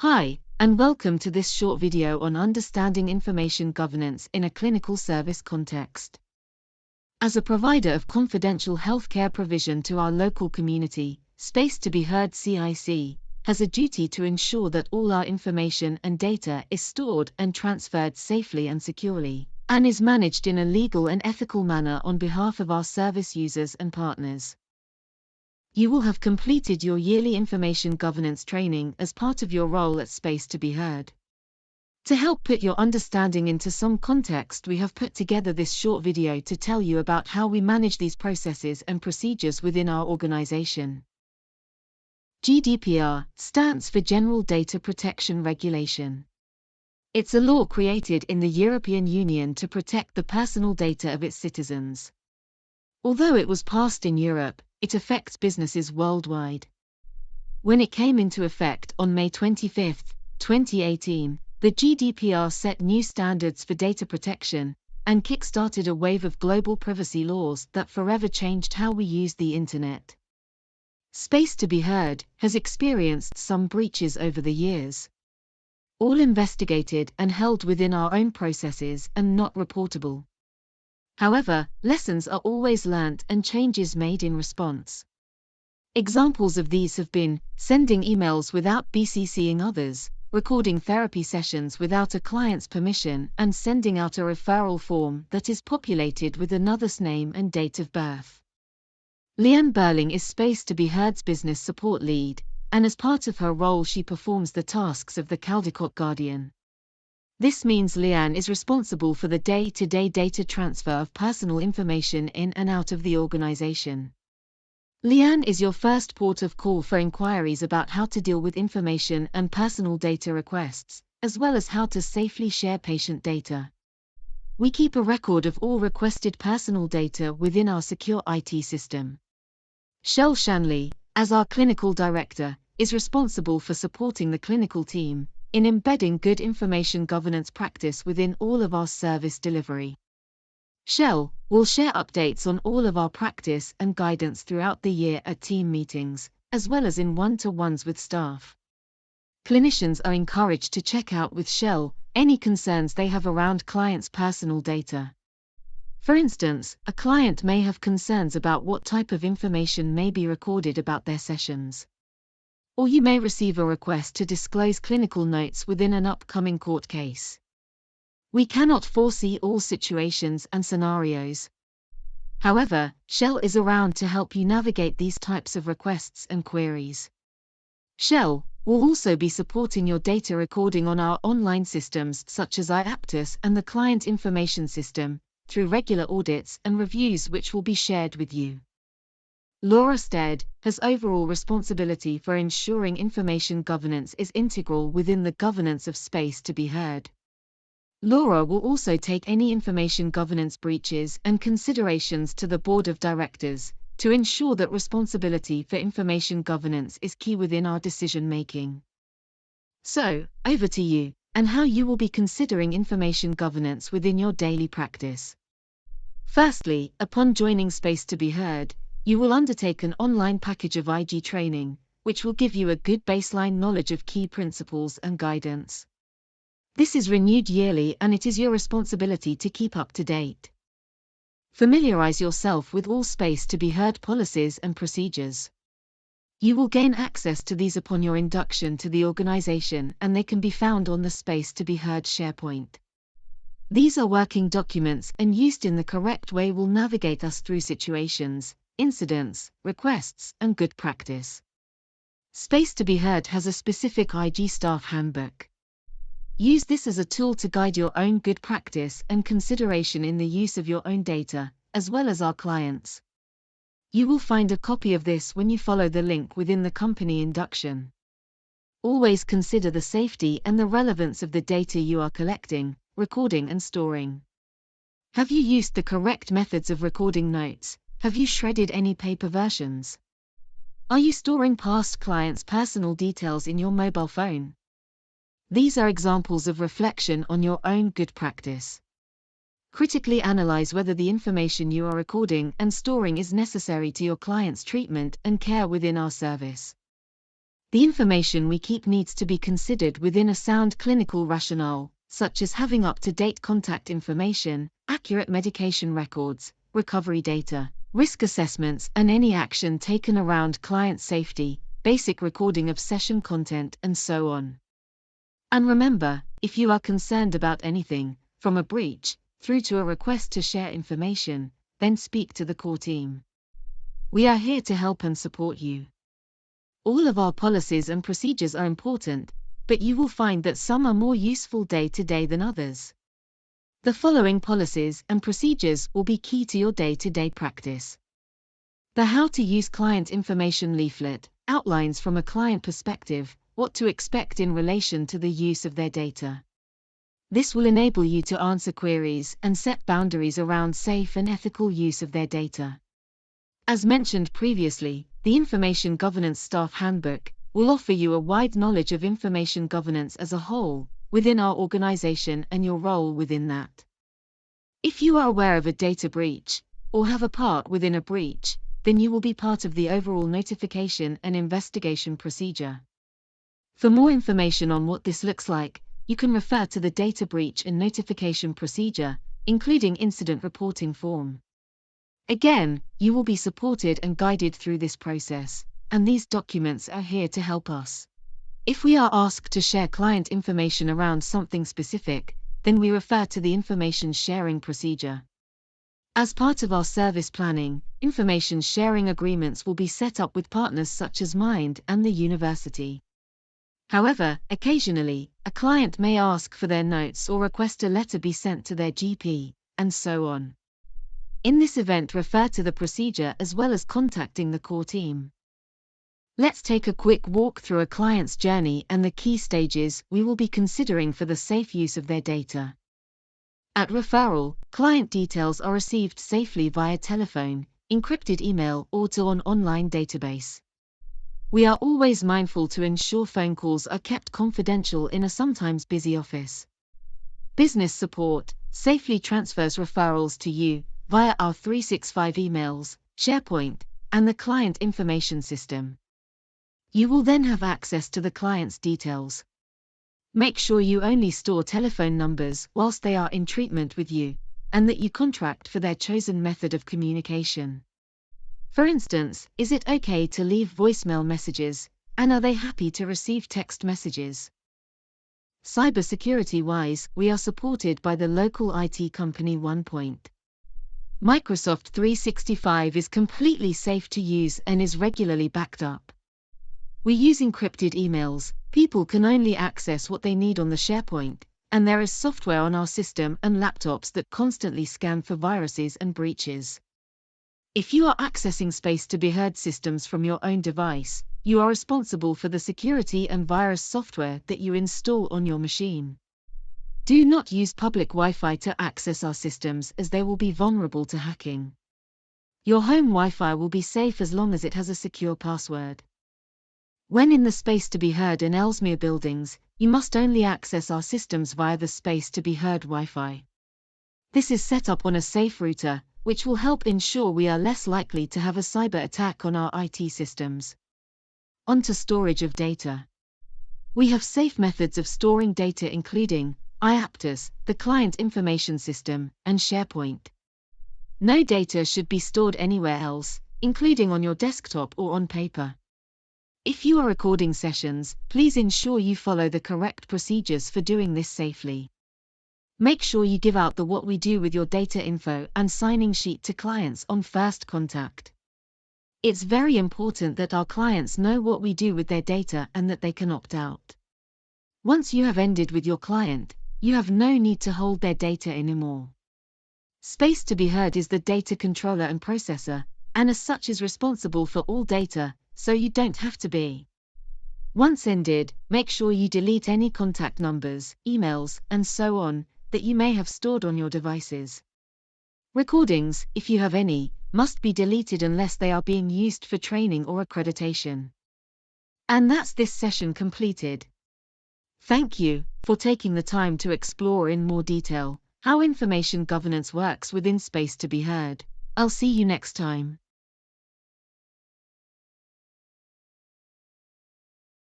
Hi, and welcome to this short video on understanding information governance in a clinical service context. As a provider of confidential healthcare provision to our local community, Space to be Heard (CIC) has a duty to ensure that all our information and data is stored and transferred safely and securely, and is managed in a legal and ethical manner on behalf of our service users and partners. You will have completed your yearly information governance training as part of your role at Space to be Heard. To help put your understanding into some context, we have put together this short video to tell you about how we manage these processes and procedures within our organization. GDPR stands for General Data Protection Regulation. It's a law created in the European Union to protect the personal data of its citizens. Although it was passed in Europe, it affects businesses worldwide. When it came into effect on May 25, 2018, the GDPR set new standards for data protection and kick-started a wave of global privacy laws that forever changed how we use the Internet. Space to be Heard has experienced some breaches over the years, all investigated and held within our own processes and not reportable. However, lessons are always learnt and changes made in response. Examples of these have been sending emails without BCCing others, recording therapy sessions without a client's permission, and sending out a referral form that is populated with another's name and date of birth. Leanne Burling is Space to be Heard's business support lead, and as part of her role she performs the tasks of the Caldecott Guardian. This means Leanne is responsible for the day-to-day data transfer of personal information in and out of the organization. Leanne is your first port of call for inquiries about how to deal with information and personal data requests, as well as how to safely share patient data. We keep a record of all requested personal data within our secure IT system. Shell Shanley, as our clinical director, is responsible for supporting the clinical team in embedding good information governance practice within all of our service delivery. Shell will share updates on all of our practice and guidance throughout the year at team meetings, as well as in one-to-ones with staff. Clinicians are encouraged to check out with Shell any concerns they have around clients' personal data. For instance, a client may have concerns about what type of information may be recorded about their sessions. Or you may receive a request to disclose clinical notes within an upcoming court case. We cannot foresee all situations and scenarios. However, Shell is around to help you navigate these types of requests and queries. Shell will also be supporting your data recording on our online systems such as iAptus and the Client Information System, through regular audits and reviews which will be shared with you. Laura Stead has overall responsibility for ensuring information governance is integral within the governance of Space to be Heard. Laura will also take any information governance breaches and considerations to the board of directors to ensure that responsibility for information governance is key within our decision-making. So, over to you, and how you will be considering information governance within your daily practice. Firstly, upon joining Space to be Heard, you will undertake an online package of IG training, which will give you a good baseline knowledge of key principles and guidance. This is renewed yearly and it is your responsibility to keep up to date. Familiarize yourself with all Space to be Heard policies and procedures. You will gain access to these upon your induction to the organization, and they can be found on the Space to be Heard SharePoint. These are working documents and used in the correct way will navigate us through situations, incidents, requests, and good practice. Space to be Heard has a specific IG staff handbook. Use this as a tool to guide your own good practice and consideration in the use of your own data, as well as our clients. You will find a copy of this when you follow the link within the company induction. Always consider the safety and the relevance of the data you are collecting, recording and storing. Have you used the correct methods of recording notes? Have you shredded any paper versions? Are you storing past clients' personal details in your mobile phone? These are examples of reflection on your own good practice. Critically analyze whether the information you are recording and storing is necessary to your client's treatment and care within our service. The information we keep needs to be considered within a sound clinical rationale, such as having up-to-date contact information, accurate medication records, recovery data, risk assessments and any action taken around client safety, basic recording of session content and so on. And remember, if you are concerned about anything, from a breach, through to a request to share information, then speak to the core team. We are here to help and support you. All of our policies and procedures are important, but you will find that some are more useful day-to-day than others. The following policies and procedures will be key to your day-to-day practice. The How to Use Client Information leaflet outlines from a client perspective what to expect in relation to the use of their data. This will enable you to answer queries and set boundaries around safe and ethical use of their data. As mentioned previously, the Information Governance Staff Handbook will offer you a wide knowledge of information governance as a whole, within our organization and your role within that. If you are aware of a data breach, or have a part within a breach, then you will be part of the overall notification and investigation procedure. For more information on what this looks like, you can refer to the Data Breach and Notification Procedure, including Incident Reporting Form. Again, you will be supported and guided through this process, and these documents are here to help us. If we are asked to share client information around something specific, then we refer to the Information Sharing Procedure. As part of our service planning, information sharing agreements will be set up with partners such as Mind and the university. However, occasionally, a client may ask for their notes or request a letter be sent to their GP, and so on. In this event, refer to the procedure as well as contacting the core team. Let's take a quick walk through a client's journey and the key stages we will be considering for the safe use of their data. At referral, client details are received safely via telephone, encrypted email or to an online database. We are always mindful to ensure phone calls are kept confidential in a sometimes busy office. Business support safely transfers referrals to you via our 365 emails, SharePoint, and the client information system. You will then have access to the client's details. Make sure you only store telephone numbers whilst they are in treatment with you, and that you contract for their chosen method of communication. For instance, is it okay to leave voicemail messages, and are they happy to receive text messages? Cybersecurity-wise, we are supported by the local IT company OnePoint. Microsoft 365 is completely safe to use and is regularly backed up. We use encrypted emails, people can only access what they need on the SharePoint, and there is software on our system and laptops that constantly scan for viruses and breaches. If you are accessing space to be heard systems from your own device, you are responsible for the security and virus software that you install on your machine. Do not use public Wi-Fi to access our systems as they will be vulnerable to hacking. Your home Wi-Fi will be safe as long as it has a secure password. When in the space to be heard in Ellesmere buildings, you must only access our systems via the space to be heard Wi-Fi. This is set up on a safe router, which will help ensure we are less likely to have a cyber attack on our IT systems. On to storage of data. We have safe methods of storing data including iAptus, the client information system, and SharePoint. No data should be stored anywhere else, including on your desktop or on paper. If you are recording sessions, please ensure you follow the correct procedures for doing this safely. Make sure you give out the what we do with your data info and signing sheet to clients on first contact. It's very important that our clients know what we do with their data and that they can opt out. Once you have ended with your client, you have no need to hold their data anymore. Space to be heard is the data controller and processor, and as such is responsible for all data, so you don't have to be. Once ended, make sure you delete any contact numbers, emails, and so on, that you may have stored on your devices. Recordings, if you have any, must be deleted unless they are being used for training or accreditation. And that's this session completed. Thank you for taking the time to explore in more detail how information governance works within Space to be Heard. I'll see you next time.